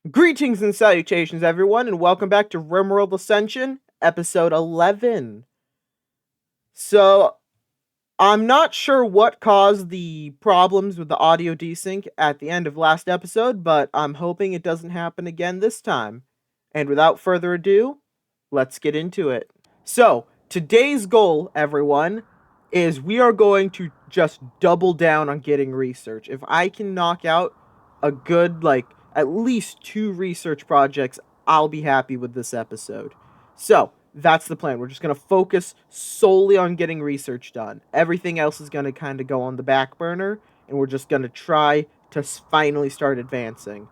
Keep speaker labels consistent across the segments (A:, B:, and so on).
A: Greetings and salutations, everyone, and welcome back to Rimworld Ascension, episode 11. So, I'm not sure what caused the problems with the audio desync at the end of last episode, but I'm hoping it doesn't happen again this time. And without further ado, let's get into it. So, today's goal, everyone, is we are going to just double down on getting research. If I can knock out a good, at least 2 research projects, I'll be happy with this episode. So, that's the plan. We're just going to focus solely on getting research done. Everything else is going to kind of go on the back burner, and we're just going to try to finally start advancing.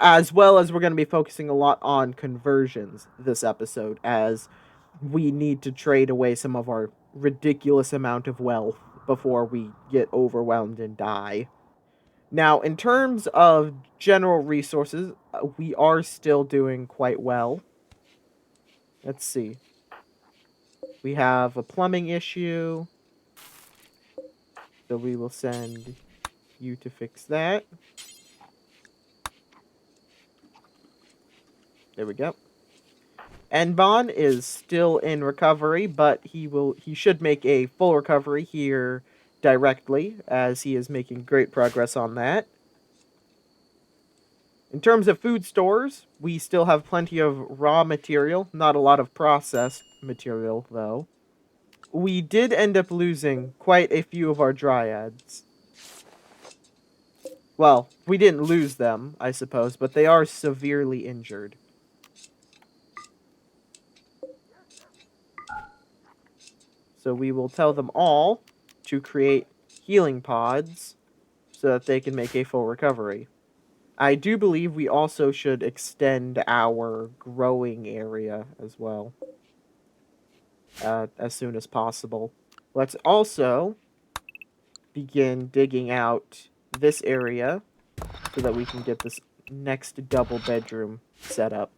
A: As well as we're going to be focusing a lot on conversions this episode, as we need to trade away some of our ridiculous amount of wealth before we get overwhelmed and die. Now, in terms of general resources, we are still doing quite well. Let's see. We have a plumbing issue, so we will send you to fix that. There we go. Enbon is still in recovery, but he should make a full recovery here directly, as he is making great progress on that. In terms of food stores, we still have plenty of raw material, not a lot of processed material, though. We did end up losing quite a few of our dryads. Well, we didn't lose them, I suppose, but they are severely injured. So we will tell them all to create healing pods so that they can make a full recovery. I do believe we also should extend our growing area as well, as soon as possible. Let's also begin digging out this area so that we can get this next double bedroom set up.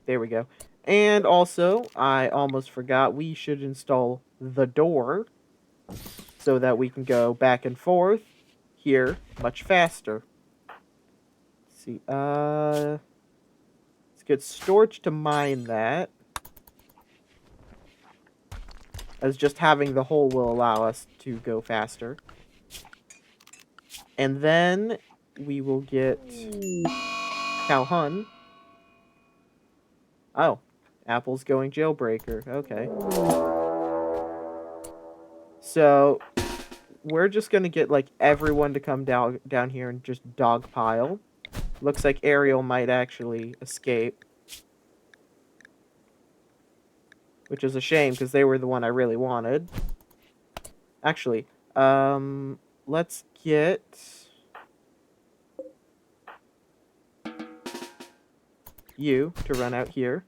A: There we go. And also, I almost forgot, we should install the door so that we can go back and forth here much faster. Let's see, let's get storage to mine that, as just having the hole will allow us to go faster. And then we will get Calhoun. Oh, Apple's going jailbreaker. Okay. So, we're just gonna get, everyone to come down here and just dogpile. Looks like Ariel might actually escape. Which is a shame, because they were the one I really wanted. Actually, let's get you to run out here.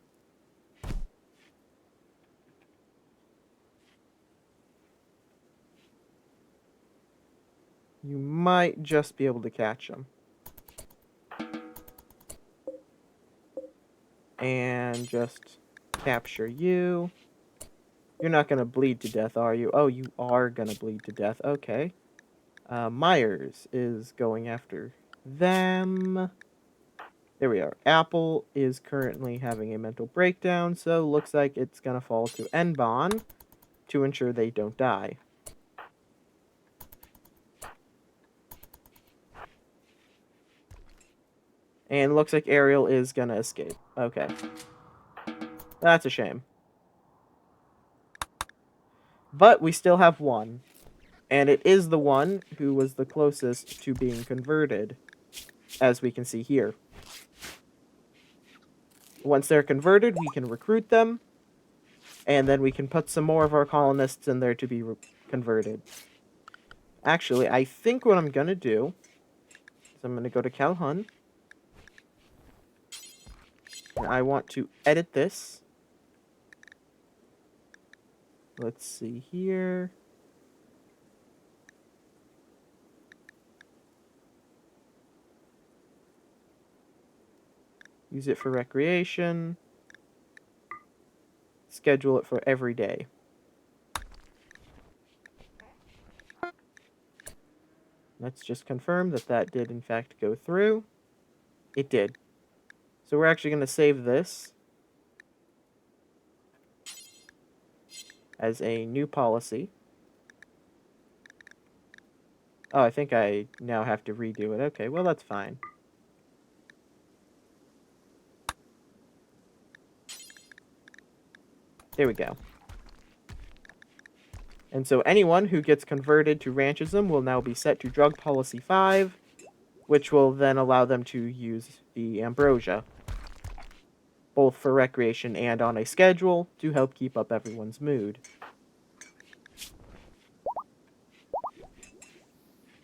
A: You might just be able to catch him. And just capture you. You're not going to bleed to death, are you? Oh, you are going to bleed to death. Okay. Myers is going after them. There we are. Apple is currently having a mental breakdown, so looks like it's going to fall to Enbon to ensure they don't die. And looks like Ariel is going to escape. Okay. That's a shame. But we still have one. And it is the one who was the closest to being converted, as we can see here. Once they're converted, we can recruit them, and then we can put some more of our colonists in there to be converted. Actually, I think what I'm going to do is I'm going to go to Calhoun, and I want to edit this. Let's see here. Use it for recreation. Schedule it for every day. let's just confirm that that did in fact go through. It did. So we're actually going to save this as a new policy. Oh, I think I now have to redo it. Okay, well, that's fine. There we go. And so anyone who gets converted to ranchism will now be set to Drug Policy 5, which will then allow them to use the ambrosia, both for recreation and on a schedule, to help keep up everyone's mood.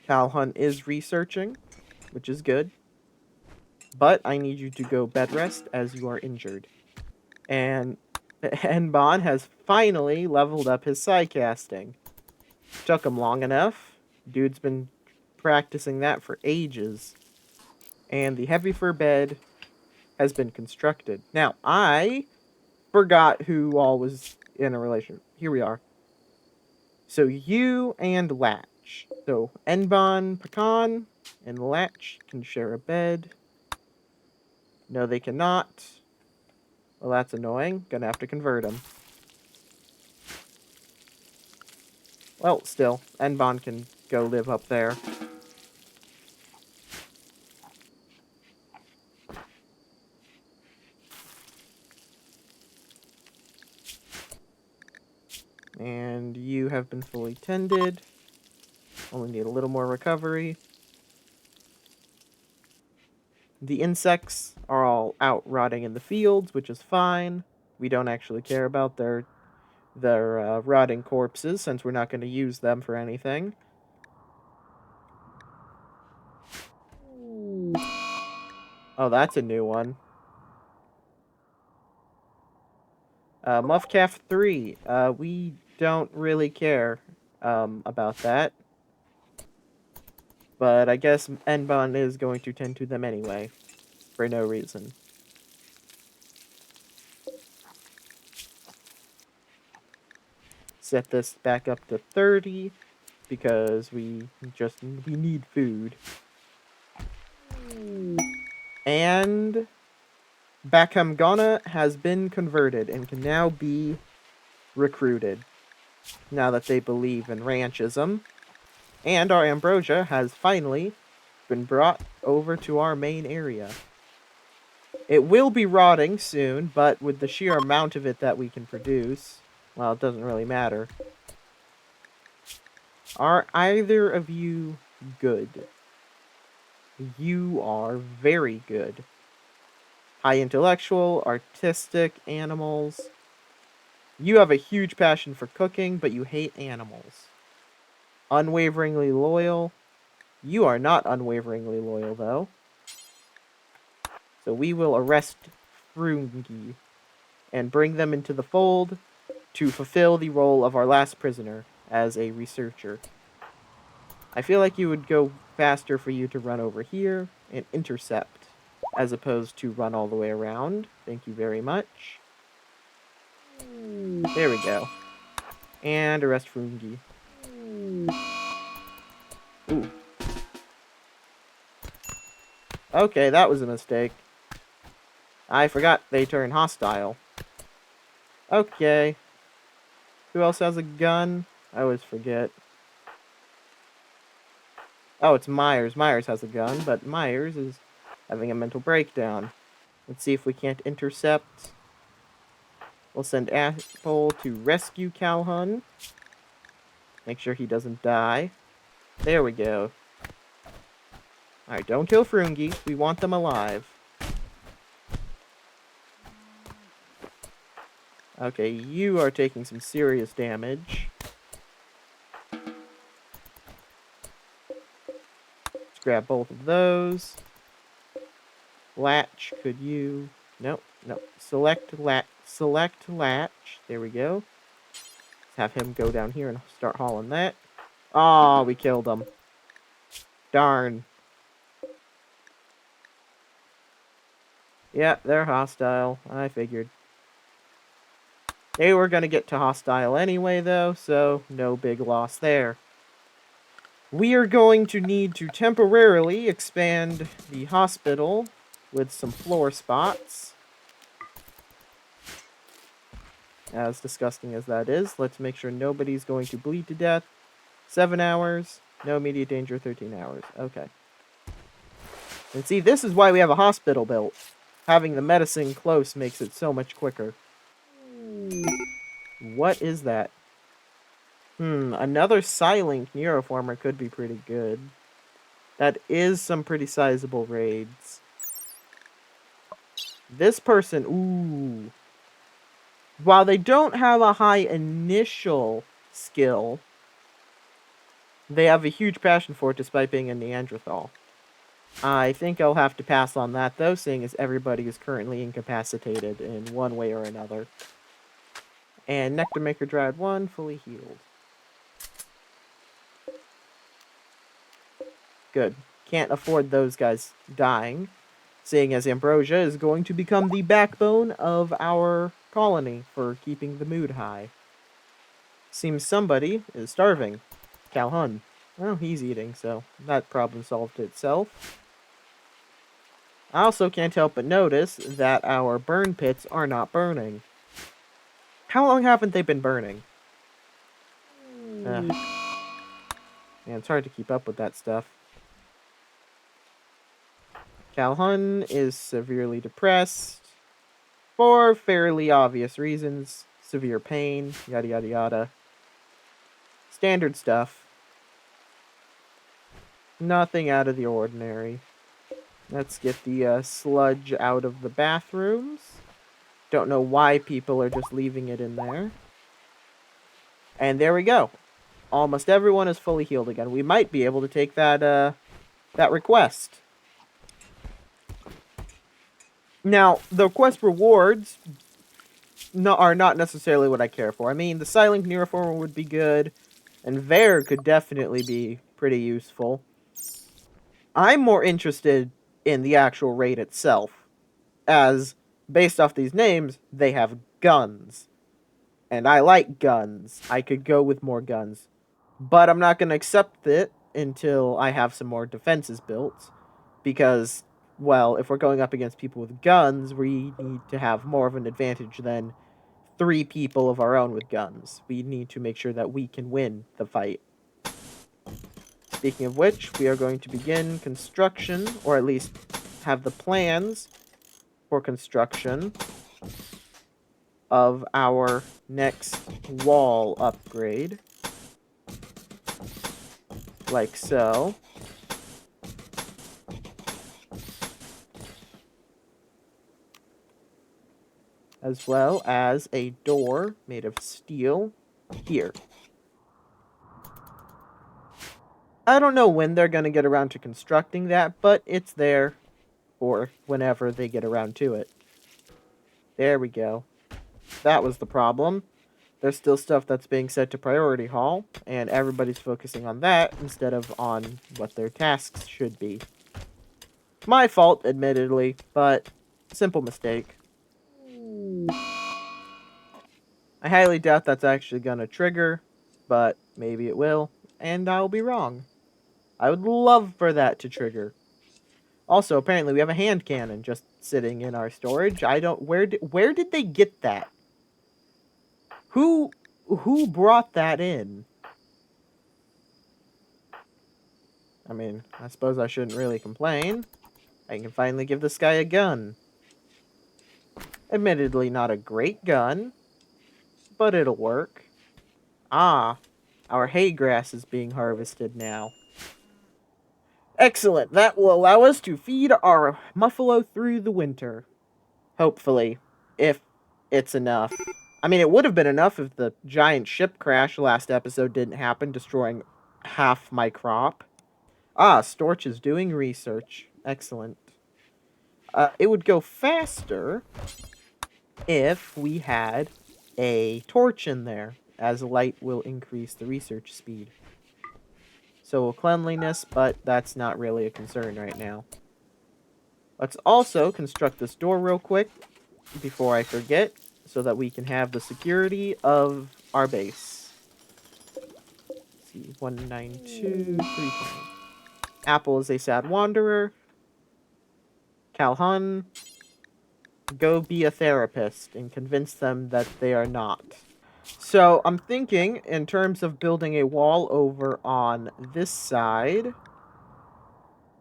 A: Calhoun is researching, which is good. But I need you to go bed rest as you are injured. And Enbon has finally leveled up his psycasting. Took him long enough. Dude's been practicing that for ages. And the heavy fur bed has been constructed. Now, I forgot who all was in a relationship. Here we are. So you and Latch. So Enbon, Pecan, and Latch can share a bed. No, they cannot. Well, that's annoying. Gonna have to convert him. Well, still, Enbon can go live up there. And you have been fully tended. Only need a little more recovery. The insects are all out rotting in the fields, which is fine. We don't actually care about their rotting corpses, since we're not going to use them for anything. Oh, that's a new one. Muffcalf 3. We don't really care about that. But I guess Enbon is going to tend to them anyway, for no reason. Set this back up to 30, because we need food. And Bakamgana has been converted and can now be recruited, now that they believe in ranchism. And our ambrosia has finally been brought over to our main area. It will be rotting soon, but with the sheer amount of it that we can produce, well, it doesn't really matter. Are either of you good? You are very good. High intellectual, artistic, animals. You have a huge passion for cooking, but you hate animals. Unwaveringly loyal. You are not unwaveringly loyal, though. So we will arrest Frungi and bring them into the fold to fulfill the role of our last prisoner as a researcher. I feel like it would go faster for you to run over here and intercept, as opposed to run all the way around. Thank you very much. There we go. And arrest Frungi. Ooh. Okay, that was a mistake. I forgot they turn hostile. Okay. Who else has a gun? I always forget. Oh, it's Myers. Myers has a gun, but Myers is having a mental breakdown. Let's see if we can't intercept. We'll send Apple to rescue Calhoun. Make sure he doesn't die. There we go. Alright, don't kill Frungi. We want them alive. Okay, you are taking some serious damage. Let's grab both of those. Latch, could you... Nope, no. Select Latch. There we go. Let's have him go down here and start hauling that. Aw, we killed him. Darn. Yeah, they're hostile. I figured. They were going to get to hostile anyway, though, so no big loss there. We are going to need to temporarily expand the hospital with some floor spots. As disgusting as that is, let's make sure nobody's going to bleed to death. 7 hours, no immediate danger, 13 hours. Okay. And see, this is why we have a hospital built. Having the medicine close makes it so much quicker. What is that? Another Silent Neuroformer could be pretty good. That is some pretty sizable raids. This person, ooh. While they don't have a high initial skill, they have a huge passion for it despite being a Neanderthal. I think I'll have to pass on that, though, seeing as everybody is currently incapacitated in one way or another. And Nectar Maker Dryad 1, fully healed. Good. Can't afford those guys dying, seeing as Ambrosia is going to become the backbone of our colony for keeping the mood high. Seems somebody is starving. Calhoun. Well, he's eating, so that problem solved itself. I also can't help but notice that our burn pits are not burning. How long haven't they been burning? Man, it's hard to keep up with that stuff. Calhoun is severely depressed for fairly obvious reasons. Severe pain, yada yada yada. Standard stuff. Nothing out of the ordinary. Let's get the sludge out of the bathrooms. Don't know why people are just leaving it in there. And there we go. Almost everyone is fully healed again. We might be able to take that request. Now, the quest rewards are not necessarily what I care for. I mean, the Silent Neuroformer would be good, and Vare could definitely be pretty useful. I'm more interested in the actual raid itself, as, based off these names, they have guns. And I like guns. I could go with more guns. But I'm not going to accept it until I have some more defenses built, because, well, if we're going up against people with guns, we need to have more of an advantage than 3 people of our own with guns. We need to make sure that we can win the fight. Speaking of which, we are going to begin construction, or at least have the plans for construction of our next wall upgrade. Like so. As well as a door made of steel here. I don't know when they're going to get around to constructing that, but it's there for whenever they get around to it. There we go. That was the problem. There's still stuff that's being set to priority hall, and everybody's focusing on that instead of on what their tasks should be. My fault, admittedly, but simple mistake. I highly doubt that's actually going to trigger, but maybe it will, and I'll be wrong. I would love for that to trigger. Also, apparently we have a hand cannon just sitting in our storage. Where did they get that? Who brought that in? I mean, I suppose I shouldn't really complain. I can finally give this guy a gun. Admittedly, not a great gun, but it'll work. Ah, our hay grass is being harvested now. Excellent. That will allow us to feed our muffalo through the winter. Hopefully, if it's enough. I mean, it would have been enough if the giant ship crash last episode didn't happen, destroying half my crop. Ah, Storch is doing research. Excellent. It would go faster if we had a torch in there, as light will increase the research speed. So will cleanliness, but that's not really a concern right now. Let's also construct this door real quick before I forget, so that we can have the security of our base. see, 192, 320. Apple is a sad wanderer. Calhoun, go be a therapist and convince them that they are not. So I'm thinking in terms of building a wall over on this side,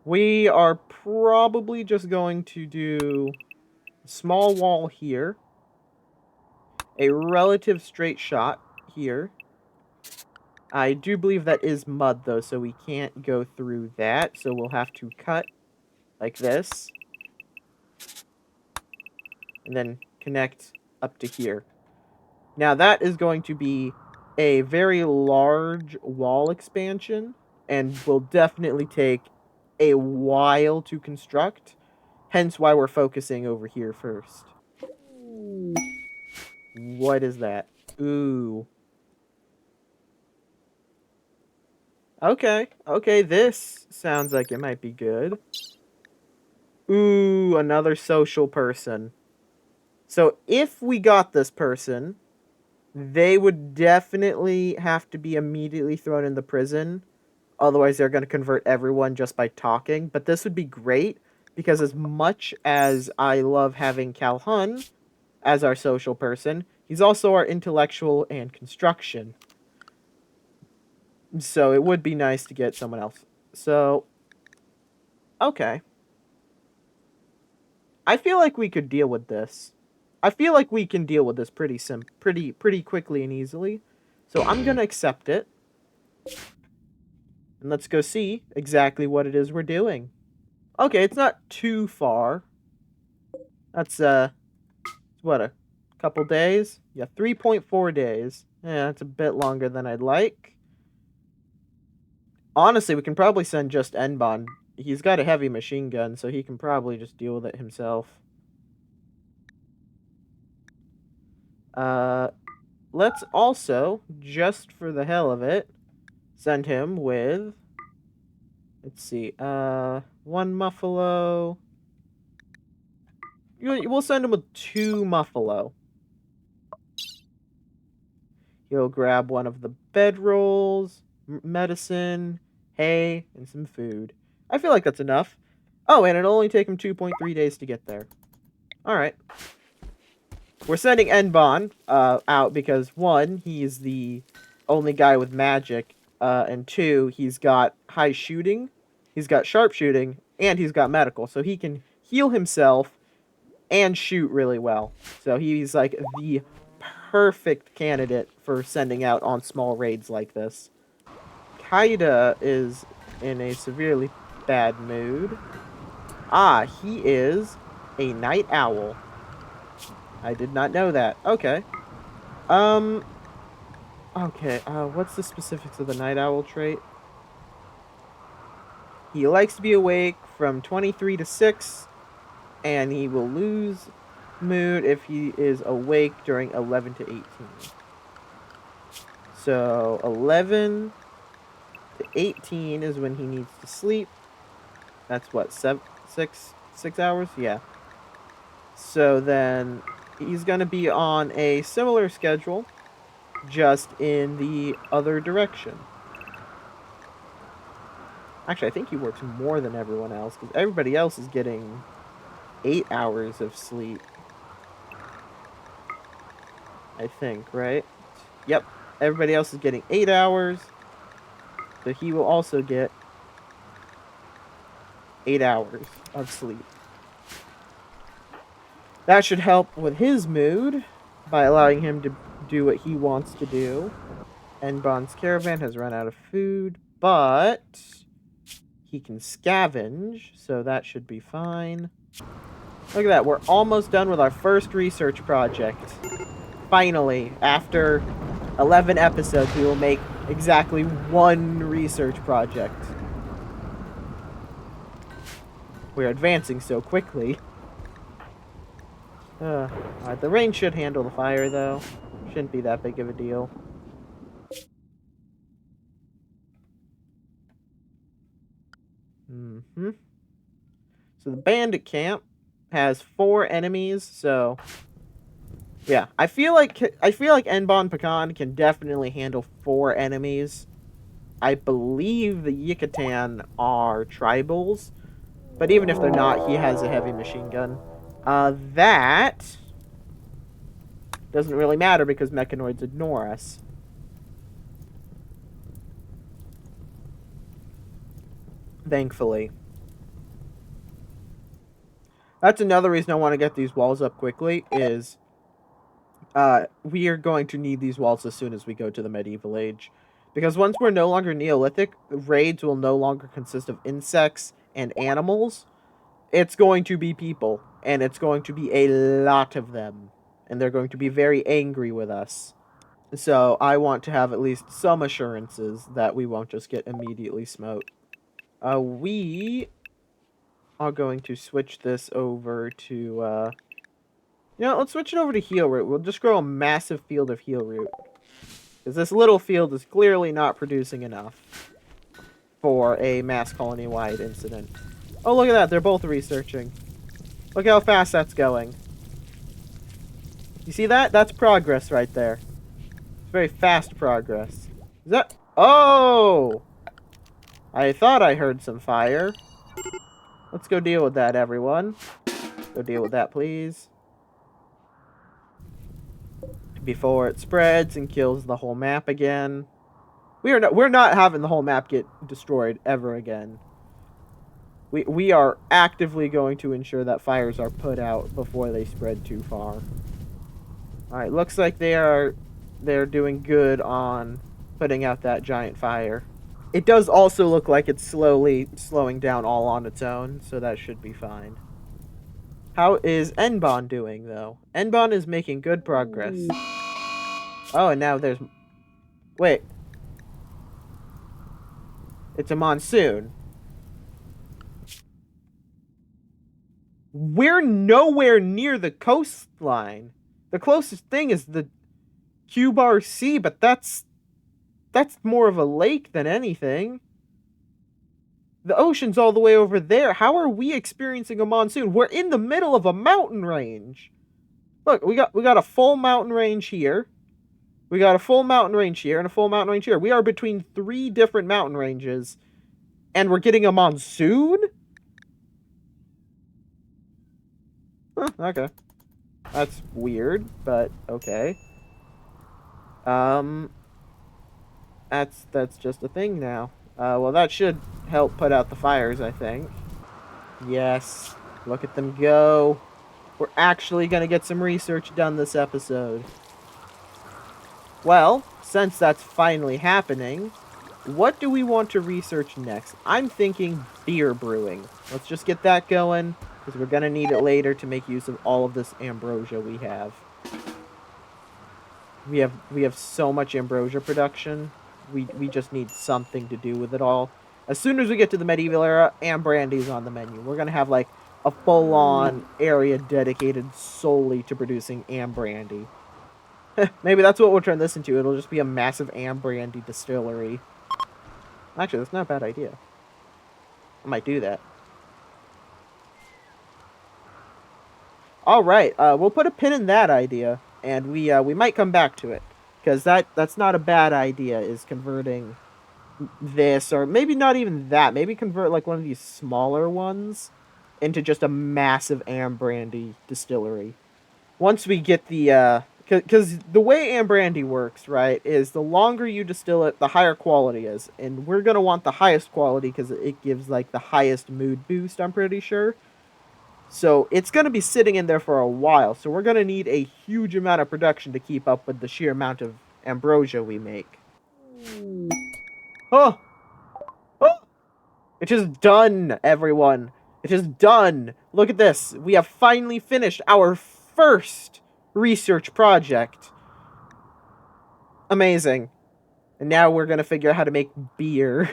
A: we are probably just going to do a small wall here, a relative straight shot here. I do believe that is mud though, so we can't go through that, so we'll have to cut like this and then connect up to here. Now that is going to be a very large wall expansion and will definitely take a while to construct, hence why we're focusing over here first. What is that? Ooh. Okay, this sounds like it might be good. Ooh, another social person. So if we got this person, they would definitely have to be immediately thrown in the prison. Otherwise, they're going to convert everyone just by talking. But this would be great, because as much as I love having Calhoun as our social person, he's also our intellectual and construction. So it would be nice to get someone else. So, okay. I feel like we could deal with this. I feel like we can deal with this pretty quickly and easily. So I'm going to accept it. And let's go see exactly what it is we're doing. Okay, it's not too far. That's, what, a couple days? Yeah, 3.4 days. Yeah, that's a bit longer than I'd like. Honestly, we can probably send just N-Bond. He's got a heavy machine gun, so he can probably just deal with it himself. Let's also, just for the hell of it, send him with... Let's see, one Muffalo. We'll send him with 2 Muffalo. He'll grab one of the bedrolls, medicine, hay, and some food. I feel like that's enough. Oh, and it'll only take him 2.3 days to get there. Alright. We're sending N-Bond out because, 1, he's the only guy with magic, and 2, he's got high shooting, he's got sharpshooting, and he's got medical. So he can heal himself and shoot really well. So he's like the perfect candidate for sending out on small raids like this. Kaida is in a severely bad mood. Ah, he is a night owl. I did not know that. Okay. Okay, what's the specifics of the night owl trait? He likes to be awake from 23 to 6, and he will lose mood if he is awake during 11 to 18. So 11 to 18 is when he needs to sleep. That's what, 6 hours? Yeah. So then he's going to be on a similar schedule, just in the other direction. Actually, I think he works more than everyone else, because everybody else is getting 8 hours of sleep. I think, right? Yep. Everybody else is getting 8 hours. So he will also get 8 hours of sleep. That should help with his mood by allowing him to do what he wants to do. N-Bond's caravan has run out of food, but he can scavenge, so that should be fine. Look at that, we're almost done with our first research project. Finally, after 11 episodes, we will make exactly 1 research project. We're advancing so quickly. Alright, the rain should handle the fire, though. Shouldn't be that big of a deal. So the bandit camp has 4 enemies, so... Yeah, I feel like N-Bond Pecan can definitely handle 4 enemies. I believe the Yucatan are tribals, but even if they're not, he has a heavy machine gun. That doesn't really matter because mechanoids ignore us. Thankfully. That's another reason I want to get these walls up quickly, is we are going to need these walls as soon as we go to the medieval age. Because once we're no longer Neolithic, raids will no longer consist of insects and animals. It's going to be people, and it's going to be a lot of them. And they're going to be very angry with us. So I want to have at least some assurances that we won't just get immediately smote. We are going to switch this over to, let's switch it over to heal root. We'll just grow a massive field of heal root. Because this little field is clearly not producing enough for a mass colony-wide incident. Oh, look at that. They're both researching. Look how fast that's going. You see that? That's progress right there. It's very fast progress. Is that... Oh! I thought I heard some fire. Let's go deal with that, everyone. Go deal with that, please. Before it spreads and kills the whole map again. We're not having the whole map get destroyed ever again. We are actively going to ensure that fires are put out before they spread too far. Alright, looks like they're doing good on putting out that giant fire. It does also look like it's slowing down all on its own, so that should be fine. How is Enbon doing, though? Enbon is making good progress. Oh, and now there's... Wait. It's a monsoon. We're nowhere near the coastline. The closest thing is the Q-Bar Sea, but that's more of a lake than anything. The ocean's all the way over there. How are we experiencing a monsoon? We're in the middle of a mountain range. Look, we got a full mountain range here. We got a full mountain range here and a full mountain range here. We are between 3 different mountain ranges, and we're getting a monsoon? Huh, okay. That's weird, but okay. That's just a thing now. Well, that should help put out the fires, I think. Yes. Look at them go. We're actually going to get some research done this episode. Well, since that's finally happening, what do we want to research next? I'm thinking beer brewing. Let's just get that going, because we're going to need it later to make use of all of this ambrosia we have. We have so much ambrosia production. We just need something to do with it all. As soon as we get to the medieval era, Ambrandy's on the menu. We're going to have, like, a full-on area dedicated solely to producing Ambrandy. Maybe that's what we'll turn this into. It'll just be a massive Ambrandy distillery. Actually, that's not a bad idea. I might do that. Alright, we'll put a pin in that idea. And we might come back to it. Because that's not a bad idea, is converting this, or maybe not even that. Maybe convert, like, one of these smaller ones into just a massive Ambrandy distillery. Once we get the, because the way Ambrandy works, right, is the longer you distill it, the higher quality is. And we're going to want the highest quality because it gives, like, the highest mood boost, I'm pretty sure. So it's going to be sitting in there for a while. So we're going to need a huge amount of production to keep up with the sheer amount of ambrosia we make. Oh! Oh! It is done, everyone. It is done. Look at this. We have finally finished our first research project. Amazing. And now we're going to figure out how to make beer.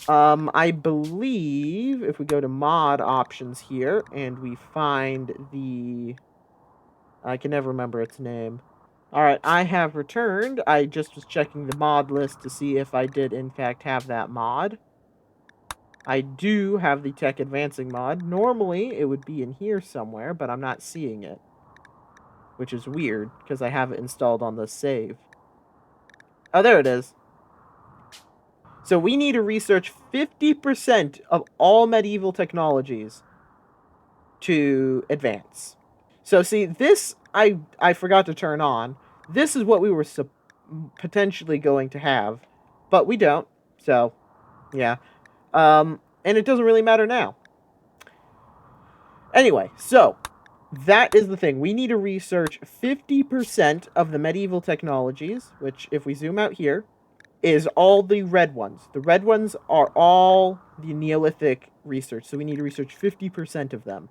A: I believe if we go to mod options here and we find the... I can never remember its name. Alright, I have returned. I just was checking the mod list to see if I did in fact have that mod. I do have the Tech Advancing mod. Normally, it would be in here somewhere, but I'm not seeing it. Which is weird, because I have it installed on the save. Oh, there it is. So we need to research 50% of all medieval technologies to advance. So see, this I forgot to turn on. This is what we were potentially going to have, but we don't. So, yeah. And it doesn't really matter now. Anyway, so that is the thing. We need to research 50% of the medieval technologies, which, if we zoom out here, is all the red ones. The red ones are all the Neolithic research, so we need to research 50% of them.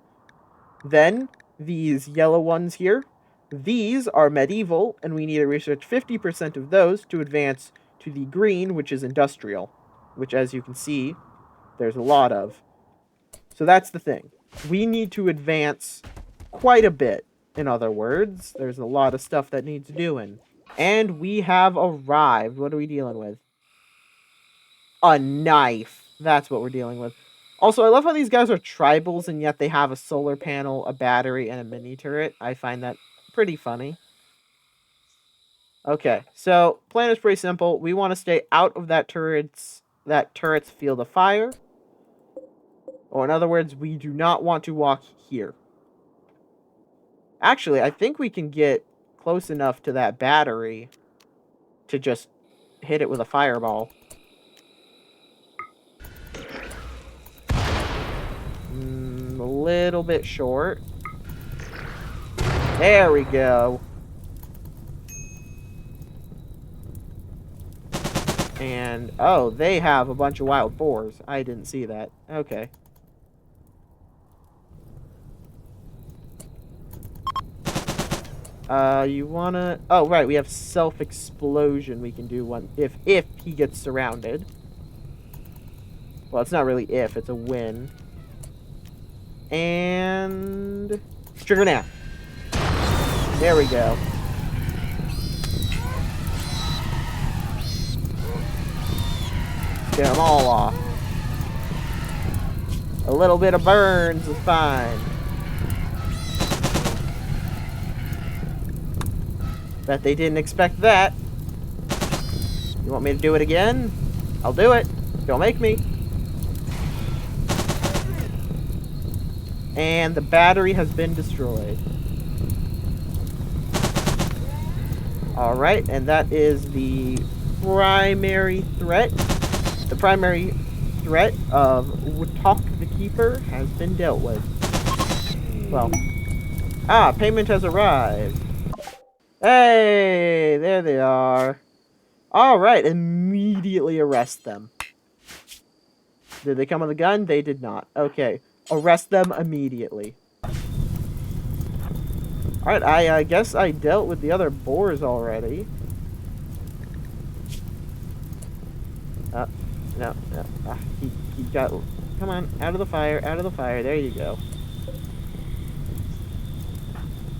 A: Then, these yellow ones here, these are medieval, and we need to research 50% of those to advance to the green, which is industrial, which, as you can see, there's a lot of. So that's the thing. We need to advance quite a bit. In other words, there's a lot of stuff that needs doing. And we have arrived. What are we dealing with? A knife. That's what we're dealing with. Also, I love how these guys are tribals, and yet they have a solar panel, a battery, and a mini turret. I find that pretty funny. Okay, so plan is pretty simple. We want to stay out of that turret's field of fire. Or in other words, we do not want to walk here. Actually, I think we can get close enough to that battery to just hit it with a fireball. A little bit short. There we go. And, oh, they have a bunch of wild boars. I didn't see that. Okay. You wanna... Oh, right, we have self-explosion we can do one if he gets surrounded. Well, it's not really if, it's a when. And... Trigger now. There we go. Get them all off. A little bit of burns is fine. Bet they didn't expect that. You want me to do it again? I'll do it. Don't make me. And the battery has been destroyed. Alright, and that is the primary threat. The primary threat of Talk the Keeper has been dealt with. Well, payment has arrived. Hey, there they are. Alright, immediately arrest them. Did they come with a gun? They did not. Okay, arrest them immediately. Alright, I guess I dealt with the other boars already. No. He got... Come on, out of the fire, out of the fire. There you go.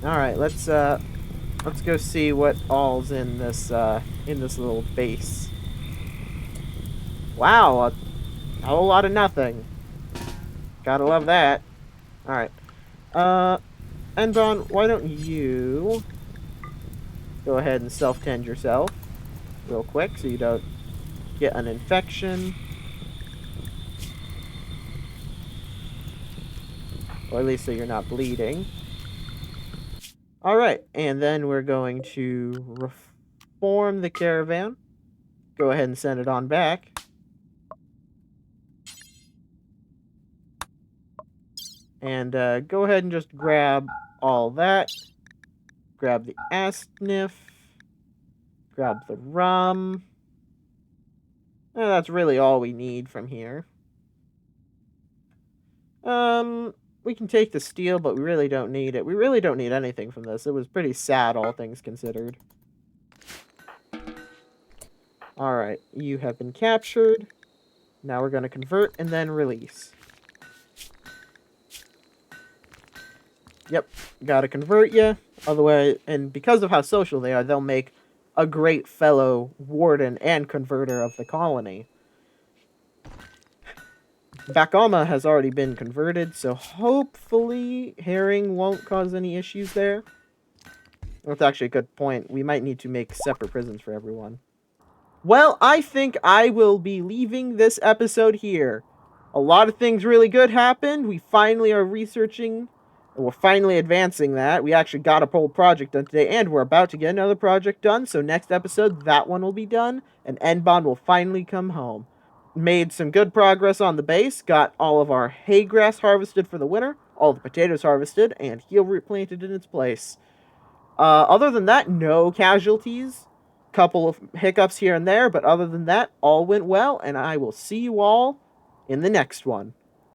A: Alright, let's go see what all's in this little base. Wow, a whole lot of nothing. Gotta love that. Alright. Enbon, why don't you go ahead and self-tend yourself real quick so you don't get an infection. Or at least so you're not bleeding. Alright, and then we're going to reform the caravan. Go ahead and send it on back. And go ahead and just grab all that. Grab the aspen. Grab the rum. And that's really all we need from here. We can take the steel, but we really don't need it. We really don't need anything from this. It was pretty sad, all things considered. Alright, you have been captured. Now we're going to convert and then release. Yep, gotta convert you. Otherwise, and because of how social they are, they'll make a great fellow warden and converter of the colony. Bakama has already been converted, so hopefully Herring won't cause any issues there. That's actually a good point. We might need to make separate prisons for everyone. Well, I think I will be leaving this episode here. A lot of things really good happened. We finally are researching, and we're finally advancing that. We actually got a whole project done today, and we're about to get another project done. So next episode, that one will be done, and Enbond will finally come home. Made some good progress on the base. Got all of our hay grass harvested for the winter, all the potatoes harvested, and heel root planted in its place. Other than that, no casualties. Couple of hiccups here and there, but other than that, all went well, and I will see you all in the next one.